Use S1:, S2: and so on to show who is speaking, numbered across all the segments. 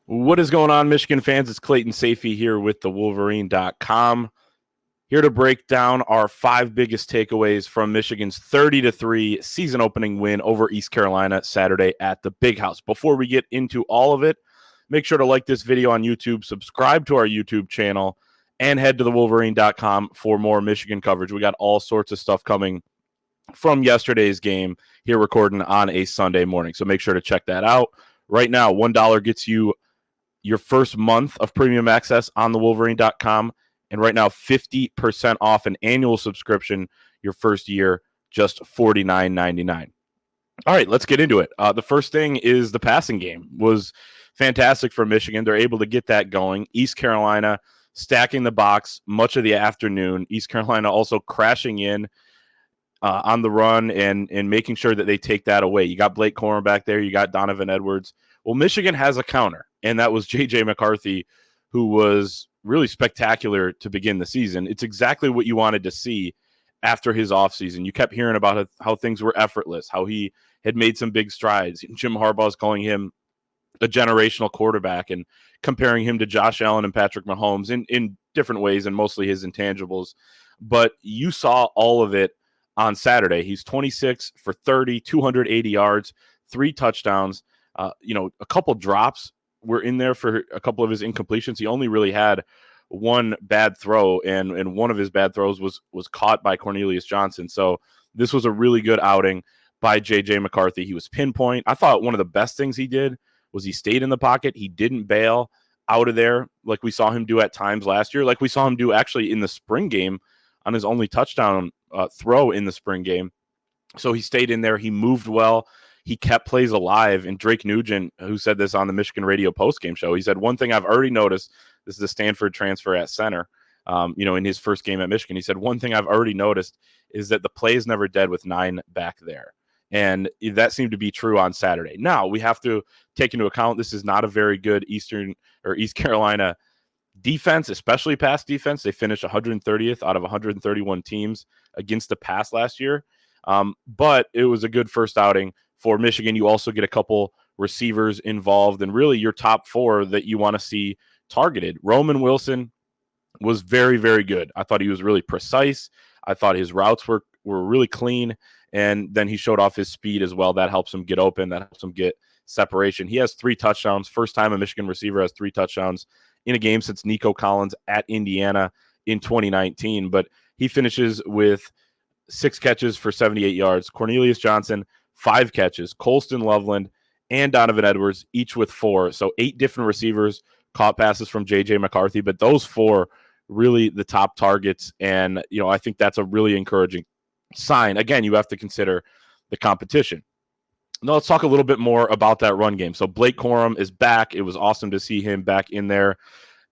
S1: What is going on, Michigan fans? It's Clayton Sayfie here with the Wolverine.com. Here to break down our 5 biggest takeaways from Michigan's 30-3 season opening win over East Carolina Saturday at the Big House. Before we get into all of it, make sure to like this video on YouTube, subscribe to our YouTube channel, and head to the Wolverine.com for more Michigan coverage. We got all sorts of stuff coming from yesterday's game here recording on a Sunday morning. So make sure to check that out. Right now, $1 gets you your first month of premium access on the Wolverine.com. And right now, 50% off an annual subscription your first year, just $49.99. All right, let's get into it. The first thing is the passing game was fantastic for Michigan. They're able to get that going. East Carolina stacking the box much of the afternoon. East Carolina also crashing in on the run and making sure that they take that away. You got Blake Corum back there. You got Donovan Edwards. Well, Michigan has a counter, and that was J.J. McCarthy, who was really spectacular to begin the season. It's exactly what you wanted to see after his offseason. You kept hearing about how things were effortless, how he had made some big strides. Jim Harbaugh is calling him a generational quarterback and comparing him to Josh Allen and Patrick Mahomes in different ways and mostly his intangibles. But you saw all of it on Saturday. He's 26 for 30, 280 yards, 3 touchdowns. A couple drops were in there for a couple of his incompletions. He only really had one bad throw, and one of his bad throws was caught by Cornelius Johnson. So this was a really good outing by J.J. McCarthy. He was pinpoint. I thought one of the best things he did was he stayed in the pocket. He didn't bail out of there like we saw him do at times last year, like we saw him do actually in the spring game on his only touchdown throw in the spring game. So he stayed in there. He moved well. He kept plays alive. And Drake Nugent, who said this on the Michigan radio postgame show, he said, one thing I've already noticed, this is a Stanford transfer at center, in his first game at Michigan. He said, one thing I've already noticed is that the play is never dead with 9 back there. And that seemed to be true on Saturday. Now, we have to take into account this is not a very good East Carolina defense, especially pass defense. They finished 130th out of 131 teams against the pass last year. But it was a good first outing for Michigan. You also get a couple receivers involved, and really your top 4 that you want to see targeted. Roman Wilson was very, very good. I thought he was really precise. I thought his routes were really clean, and then he showed off his speed as well. That helps him get open. That helps him get separation. He has 3 touchdowns. First time a Michigan receiver has 3 touchdowns in a game since Nico Collins at Indiana in 2019. But he finishes with 6 catches for 78 yards. Cornelius Johnson, 5 catches. Colston Loveland and Donovan Edwards, each with 4. So 8 different receivers caught passes from J.J. McCarthy, but those 4 really the top targets. And, I think that's a really encouraging sign. Again, you have to consider the competition. Now let's talk a little bit more about that run game. So Blake Corum is back. It was awesome to see him back in there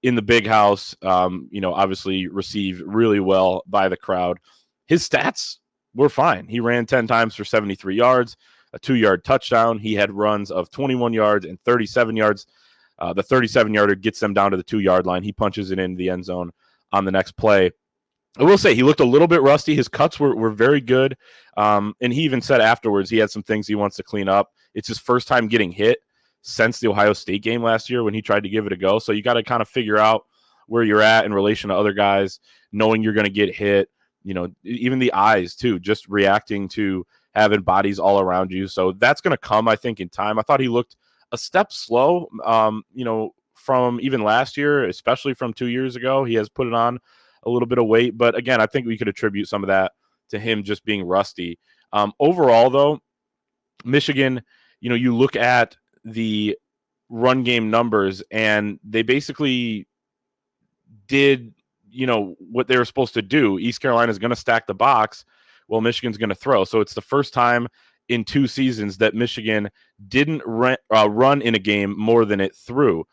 S1: in the Big House. Obviously received really well by the crowd. His stats were fine. He ran 10 times for 73 yards, a 2-yard touchdown. He had runs of 21 yards and 37 yards. The 37-yarder gets them down to the 2-yard line. He punches it into the end zone on the next play. I will say he looked a little bit rusty. His cuts were very good. And he even said afterwards he had some things he wants to clean up. It's his first time getting hit since the Ohio State game last year when he tried to give it a go. So you got to kind of figure out where you're at in relation to other guys, knowing you're going to get hit. Even the eyes too, just reacting to having bodies all around you. So that's going to come, I think, in time. I thought he looked a step slow, from even last year, especially from 2 years ago. He has put it on a little bit of weight. But again, I think we could attribute some of that to him just being rusty. Overall, though, Michigan, you look at the run game numbers and they basically did what they were supposed to do. East Carolina is going to stack the box while Michigan's going to throw. So it's the first time in 2 seasons that Michigan didn't run in a game more than it threw.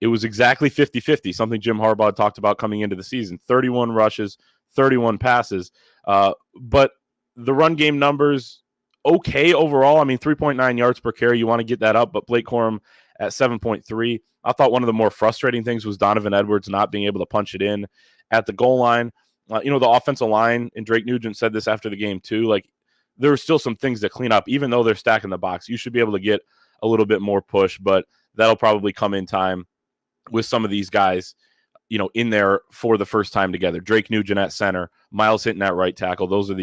S1: It was exactly 50-50, something Jim Harbaugh talked about coming into the season. 31 rushes, 31 passes. But the run game numbers, okay overall. I mean, 3.9 yards per carry. You want to get that up, but Blake Corum at 7.3. I thought one of the more frustrating things was Donovan Edwards not being able to punch it in at the goal line. The offensive line, and Drake Nugent said this after the game too, like there are still some things to clean up. Even though they're stacking the box, you should be able to get a little bit more push. But that'll probably come in time with some of these guys, in there for the first time together. Drake Nugent at center, Miles Hinton at right tackle. Those are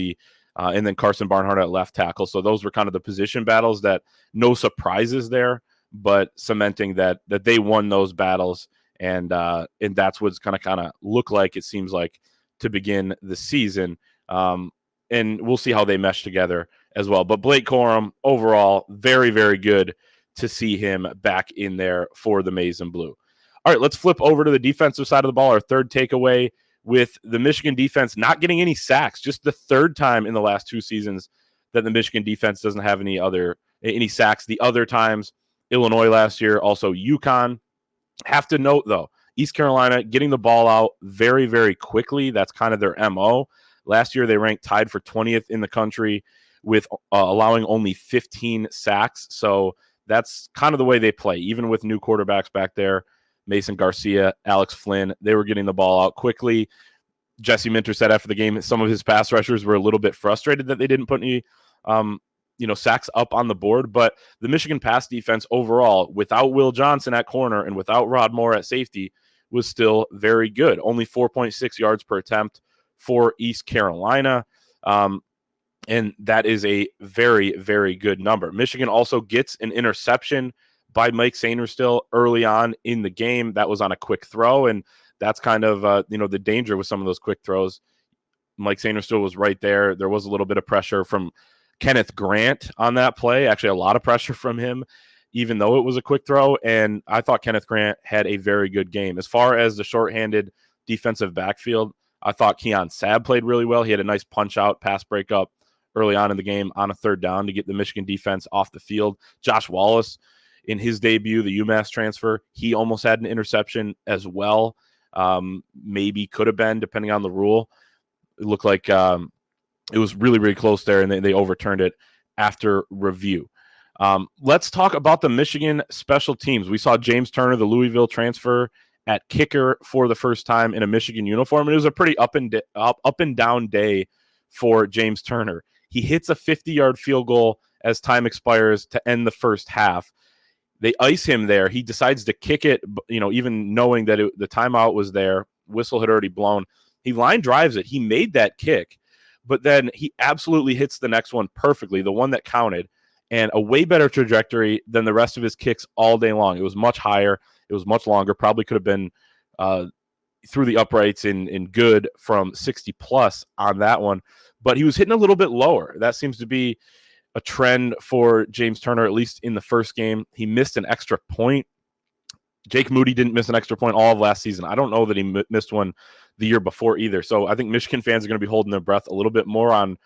S1: and then Carson Barnhart at left tackle. So those were kind of the position battles that no surprises there, but cementing that they won those battles. And that's what's going to kind of look like, it seems like, to begin the season. And we'll see how they mesh together as well. But Blake Corum, overall, very, very good to see him back in there for the Maize and Blue. All right, let's flip over to the defensive side of the ball. Our third takeaway, with the Michigan defense not getting any sacks, just the third time in the last 2 seasons that the Michigan defense doesn't have any sacks. The other times, Illinois last year, also UConn. Have to note, though, East Carolina getting the ball out very, very quickly. That's kind of their MO. Last year, they ranked tied for 20th in the country with allowing only 15 sacks. So that's kind of the way they play, even with new quarterbacks back there. Mason Garcia, Alex Flynn, they were getting the ball out quickly. Jesse Minter said after the game, some of his pass rushers were a little bit frustrated that they didn't put any sacks up on the board. But the Michigan pass defense overall, without Will Johnson at corner and without Rod Moore at safety, was still very good. Only 4.6 yards per attempt for East Carolina. And that is a very, very good number. Michigan also gets an interception by Mike Sainristil early on in the game. That was on a quick throw, and that's kind of the danger with some of those quick throws. Mike Sainristil was right there. There was a little bit of pressure from Kenneth Grant on that play, actually a lot of pressure from him, even though it was a quick throw, and I thought Kenneth Grant had a very good game. As far as the shorthanded defensive backfield, I thought Keon Sabb played really well. He had a nice punch-out pass breakup early on in the game on a third down to get the Michigan defense off the field. Josh Wallace, in his debut, the UMass transfer, he almost had an interception as well. Maybe could have been, depending on the rule. It looked like it was really, really close there, and they overturned it after review. Let's talk about the Michigan special teams. We saw James Turner, the Louisville transfer, at kicker for the first time in a Michigan uniform, and it was a pretty up and down day for James Turner. He hits a 50-yard field goal as time expires to end the first half. They ice him there. He decides to kick it, even knowing that the timeout was there. Whistle had already blown. He line drives it. He made that kick, but then he absolutely hits the next one perfectly, the one that counted, and a way better trajectory than the rest of his kicks all day long. It was much higher. It was much longer. Probably could have been through the uprights in good from 60-plus on that one, but he was hitting a little bit lower. That seems to be a trend for James Turner, at least in the first game. He missed an extra point. Jake Moody didn't miss an extra point all of last season. I don't know that he missed one the year before either. So I think Michigan fans are going to be holding their breath a little bit more on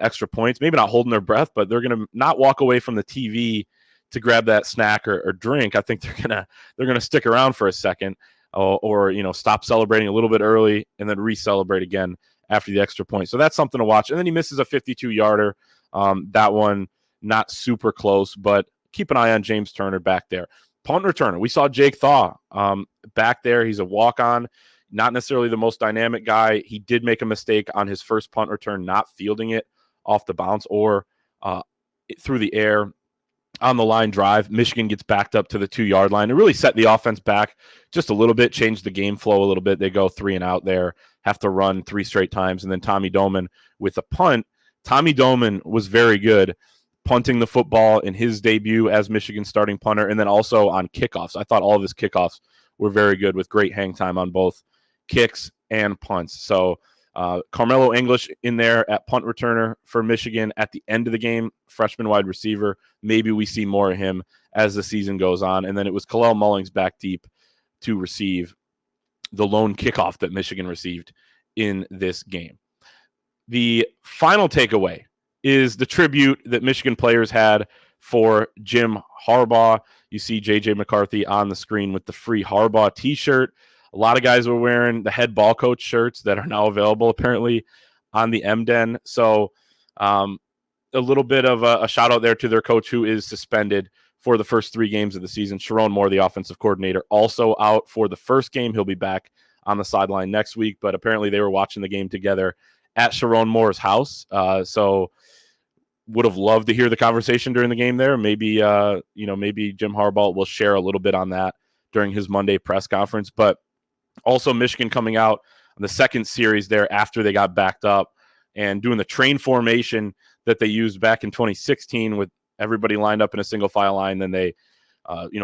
S1: extra points. Maybe not holding their breath, but they're going to not walk away from the TV to grab that snack or drink. I think they're gonna stick around for a second, or stop celebrating a little bit early and then re-celebrate again after the extra point. So that's something to watch. And then he misses a 52-yarder. That one not super close, but keep an eye on James Turner back there. Punt returner, we saw Jake Thaw back there. He's a walk-on, not necessarily the most dynamic guy. He did make a mistake on his first punt return, not fielding it off the bounce or through the air on the line drive. Michigan gets backed up to the 2-yard line. It really set the offense back just a little bit, changed the game flow a little bit. They go 3 and out there, have to run 3 straight times, and then Tommy Doman with a punt. Tommy Doman was very good punting the football in his debut as Michigan's starting punter, and then also on kickoffs. I thought all of his kickoffs were very good with great hang time on both kicks and punts. So Carmelo English in there at punt returner for Michigan at the end of the game, freshman wide receiver. Maybe we see more of him as the season goes on. And then it was Kalel Mullings back deep to receive the lone kickoff that Michigan received in this game. The final takeaway is the tribute that Michigan players had for Jim Harbaugh. You see J.J. McCarthy on the screen with the free Harbaugh t-shirt. A lot of guys were wearing the head ball coach shirts that are now available apparently on the MDen. So a little bit of a shout out there to their coach, who is suspended for the first 3 games of the season. Sharon Moore, the offensive coordinator, also out for the first game. He'll be back on the sideline next week, but apparently they were watching the game together at Sharon Moore's house. So would have loved to hear the conversation during the game there. Maybe, maybe Jim Harbaugh will share a little bit on that during his Monday press conference. But also Michigan coming out on the second series there after they got backed up and doing the train formation that they used back in 2016 with everybody lined up in a single file line. Then they,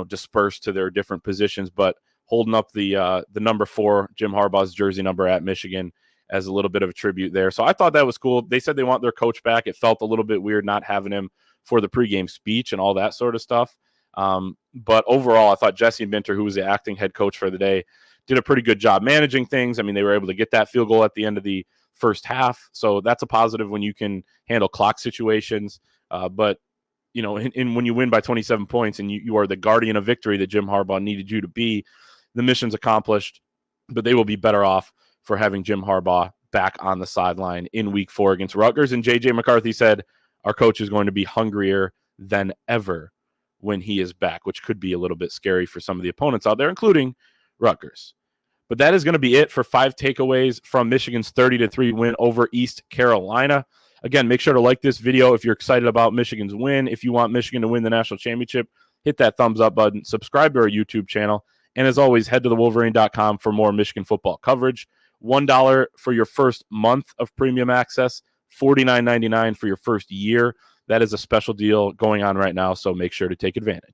S1: dispersed to their different positions, but holding up the number 4, Jim Harbaugh's jersey number at Michigan as a little bit of a tribute there. So I thought that was cool. They said they want their coach back. It felt a little bit weird not having him for the pregame speech and all that sort of stuff. But overall, I thought Jesse Minter, who was the acting head coach for the day, did a pretty good job managing things. I mean, they were able to get that field goal at the end of the first half. So that's a positive when you can handle clock situations. But when you win by 27 points and you are the guardian of victory that Jim Harbaugh needed you to be, the mission's accomplished, but they will be better off for having Jim Harbaugh back on the sideline in week 4 against Rutgers. And J.J. McCarthy said our coach is going to be hungrier than ever when he is back, which could be a little bit scary for some of the opponents out there, including Rutgers. But that is going to be it for 5 takeaways from Michigan's 30-3 win over East Carolina. Again, make sure to like this video if you're excited about Michigan's win. If you want Michigan to win the national championship, hit that thumbs up button, subscribe to our YouTube channel, and as always, head to thewolverine.com for more Michigan football coverage. $1 for your first month of premium access, $49.99 for your first year. That is a special deal going on right now, so make sure to take advantage.